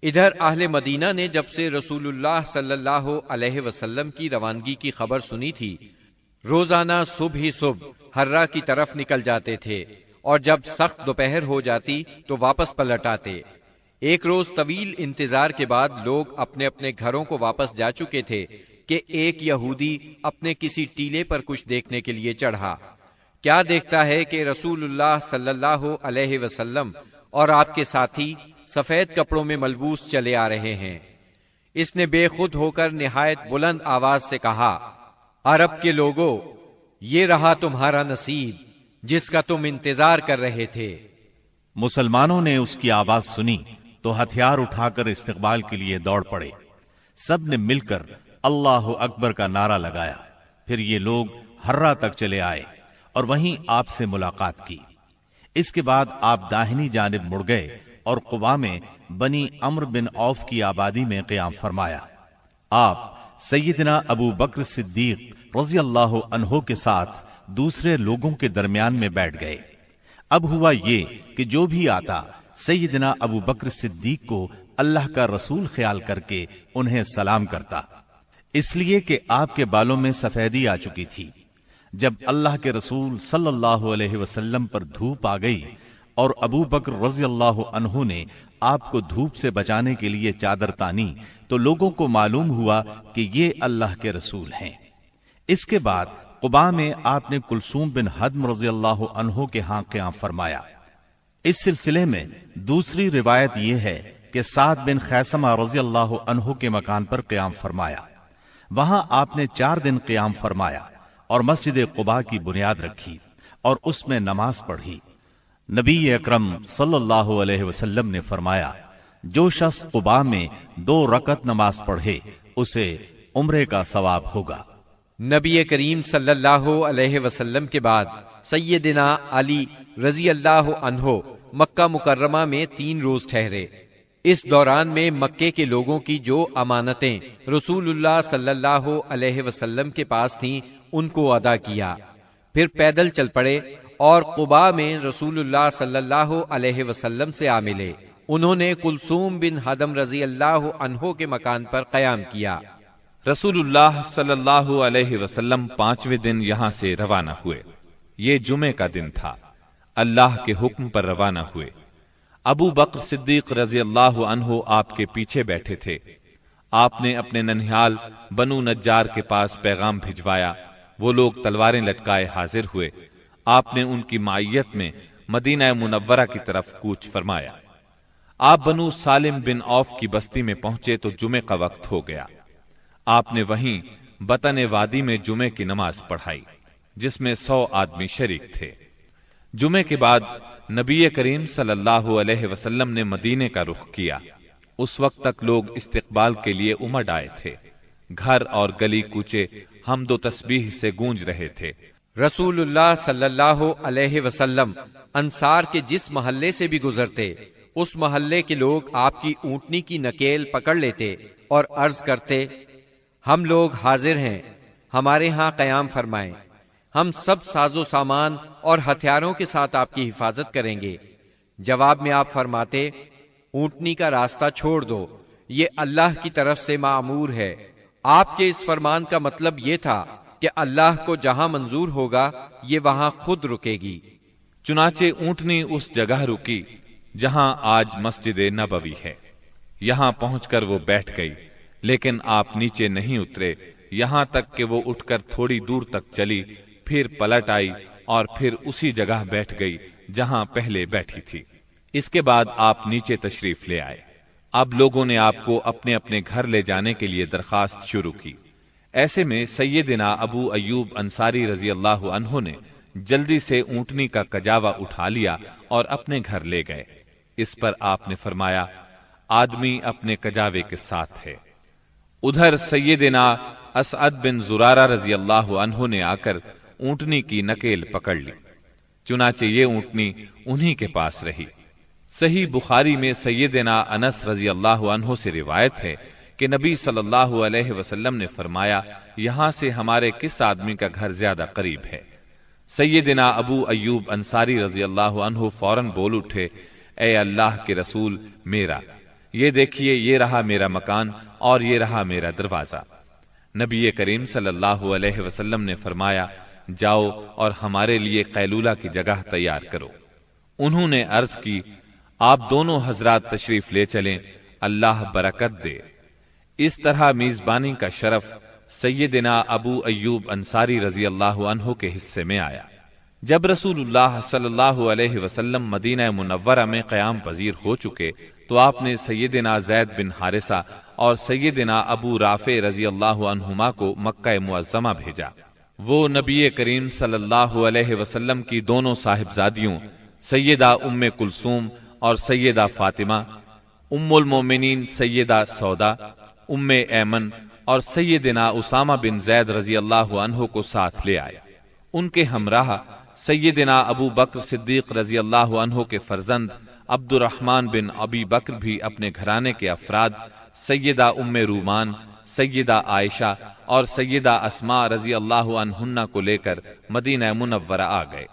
ادھر اہل مدینہ نے جب سے رسول اللہ صلی اللہ علیہ وسلم کی روانگی کی خبر سنی تھی، روزانہ صبح ہی صبح حرہ کی طرف نکل جاتے تھے، اور جب سخت دوپہر ہو جاتی تو واپس پلٹ آتے۔ ایک روز طویل انتظار کے بعد لوگ اپنے اپنے گھروں کو واپس جا چکے تھے کہ ایک یہودی اپنے کسی ٹیلے پر کچھ دیکھنے کے لیے چڑھا۔ کیا دیکھتا ہے کہ رسول اللہ صلی اللہ علیہ وسلم اور آپ کے ساتھی سفید کپڑوں میں ملبوس چلے آ رہے ہیں۔ اس نے بے خود ہو کر نہایت بلند آواز سے کہا، عرب کے لوگوں، یہ رہا تمہارا نصیب جس کا تم انتظار کر رہے تھے۔ مسلمانوں نے اس کی آواز سنی تو ہتھیار اٹھا کر استقبال کے لیے دوڑ پڑے۔ سب نے مل کر اللہ اکبر کا نعرہ لگایا۔ پھر یہ لوگ حرہ تک چلے آئے اور وہیں آپ سے ملاقات کی۔ اس کے بعد آپ داہنی جانب مڑ گئے اور قباء میں بنی عمرو بن عوف کی آبادی میں قیام فرمایا۔ آپ سیدنا ابو بکر صدیق رضی اللہ عنہ کے ساتھ دوسرے لوگوں کے درمیان میں بیٹھ گئے۔ اب ہوا یہ کہ جو بھی آتا سیدنا ابو بکر صدیق کو اللہ کا رسول خیال کر کے انہیں سلام کرتا، اس لیے کہ آپ کے بالوں میں سفیدی آ چکی تھی۔ جب اللہ کے رسول صلی اللہ علیہ وسلم پر دھوپ آ گئی اور ابو بکر رضی اللہ عنہ نے آپ کو دھوپ سے بچانے کے لیے چادر تانی تو لوگوں کو معلوم ہوا کہ یہ اللہ کے رسول ہیں۔ اس کے بعد قباء میں آپ نے کلثوم بن حدم رضی اللہ عنہ کے ہاں قیام فرمایا۔ اس سلسلے میں دوسری روایت یہ ہے کہ سعد بن خیثمہ رضی اللہ عنہ کے مکان پر قیام فرمایا۔ وہاں آپ نے 4 دن قیام فرمایا اور مسجد قباء کی بنیاد رکھی اور اس میں نماز پڑھی۔ نبی اکرم صلی اللہ علیہ وسلم نے فرمایا، جو شخص قباء میں 2 رکعت نماز پڑھے اسے عمرے کا ثواب ہوگا۔ نبی کریم صلی اللہ علیہ وسلم کے بعد سیدنا علی رضی اللہ عنہ مکہ مکرمہ میں 3 روز ٹھہرے۔ اس دوران میں مکے کے لوگوں کی جو امانتیں رسول اللہ صلی اللہ علیہ وسلم کے پاس تھیں ان کو ادا کیا، پھر پیدل چل پڑے اور قباء میں رسول اللہ صلی اللہ علیہ وسلم سے آ ملے۔ انہوں نے کلثوم بن حدم رضی اللہ عنہ کے مکان پر قیام کیا۔ رسول اللہ صلی اللہ علیہ وسلم 5ویں دن یہاں سے روانہ ہوئے۔ یہ جمعے کا دن تھا۔ اللہ کے حکم پر روانہ ہوئے۔ ابو بکر صدیق رضی اللہ عنہ آپ کے پیچھے بیٹھے تھے۔ آپ نے اپنے ننھیال بنو نجار کے پاس پیغام بھجوایا۔ وہ لوگ تلواریں لٹکائے حاضر ہوئے۔ آپ نے ان کی معیت میں مدینہ منورہ کی طرف کوچ فرمایا۔ آپ بنو سالم بن عوف کی بستی میں پہنچے تو جمعے کا وقت ہو گیا۔ آپ نے وہیں بطن وادی میں جمعے کی نماز پڑھائی جس میں 100 آدمی شریک تھے۔ جمعے کے بعد نبی کریم صلی اللہ علیہ وسلم نے مدینے کا رخ کیا۔ اس وقت تک لوگ استقبال کے لیے امڈ آئے تھے۔ گھر اور گلی کوچے حمد و تسبیح سے گونج رہے تھے۔ رسول اللہ صلی اللہ علیہ وسلم انصار کے جس محلے سے بھی گزرتے اس محلے کے لوگ آپ کی اونٹنی کی نکیل پکڑ لیتے اور عرض کرتے، ہم لوگ حاضر ہیں، ہمارے ہاں قیام فرمائیں، ہم سب ساز و سامان اور ہتھیاروں کے ساتھ آپ کی حفاظت کریں گے۔ جواب میں آپ فرماتے، اونٹنی کا راستہ چھوڑ دو، یہ اللہ کی طرف سے معمور ہے۔ آپ کے اس فرمان کا مطلب یہ تھا کہ اللہ کو جہاں منظور ہوگا یہ وہاں خود رکے گی۔ چنانچہ اونٹنی اس جگہ رکی جہاں آج مسجد نبوی ہے۔ یہاں پہنچ کر وہ بیٹھ گئی، لیکن آپ نیچے نہیں اترے یہاں تک کہ وہ اٹھ کر تھوڑی دور تک چلی، پھر پلٹ آئی اور پھر اسی جگہ بیٹھ گئی جہاں پہلے بیٹھی تھی۔ اس کے بعد آپ نیچے تشریف لے آئے۔ اب لوگوں نے آپ کو اپنے اپنے گھر لے جانے کے لیے درخواست شروع کی۔ ایسے میں سیدنا ابو ایوب انصاری رضی اللہ عنہ نے جلدی سے اونٹنی کا کجاوا اٹھا لیا اور اپنے گھر لے گئے۔ اس پر آپ نے فرمایا، آدمی اپنے کجاوے کے ساتھ ہے۔ ادھر سیدنا اسعد بن زرارہ رضی اللہ عنہ نے آ کر اونٹنی کی نکیل پکڑ لی، چنانچہ یہ اونٹنی انہی کے پاس رہی۔ صحیح بخاری میں سیدنا انس رضی اللہ عنہ سے روایت ہے کہ نبی صلی اللہ علیہ وسلم نے فرمایا، یہاں سے ہمارے کس آدمی کا گھر زیادہ قریب ہے؟ سیدنا ابو ایوب انصاری رضی اللہ عنہ فوراً بول اٹھے، اے اللہ کے رسول، میرا۔ یہ دیکھیے یہ رہا میرا مکان اور یہ رہا میرا دروازہ۔ نبی کریم صلی اللہ علیہ وسلم نے فرمایا جاؤ اور ہمارے لیے قیلولہ کی جگہ تیار کرو۔ انہوں نے عرض کی آپ دونوں حضرات تشریف لے چلیں، اللہ برکت دے۔ اس طرح میزبانی کا شرف سیدنا ابو ایوب انصاری رضی اللہ عنہ کے حصے میں آیا۔ جب رسول اللہ صلی اللہ علیہ وسلم مدینہ منورہ میں قیام پذیر ہو چکے تو آپ نے سیدنا زید بن حارثہ اور سیدنا ابو رافع رضی اللہ عنہما کو مکہ معظمہ بھیجا۔ وہ نبی کریم صلی اللہ علیہ وسلم کی دونوں صاحبزادیوں سیدہ ام کلثوم اور سیدہ فاطمہ، ام المومنین سیدہ سودا، ام ایمن اور سیدنا اسامہ بن زید رضی اللہ عنہ کو ساتھ لے آئے۔ ان کے ہمراہ سیدنا ابو بکر صدیق رضی اللہ عنہ کے فرزند عبد الرحمن بن ابی بکر بھی اپنے گھرانے کے افراد سیدہ ام رومان، سیدہ عائشہ اور سیدہ اسماء رضی اللہ عنہن کو لے کر مدینہ منورہ آ گئے۔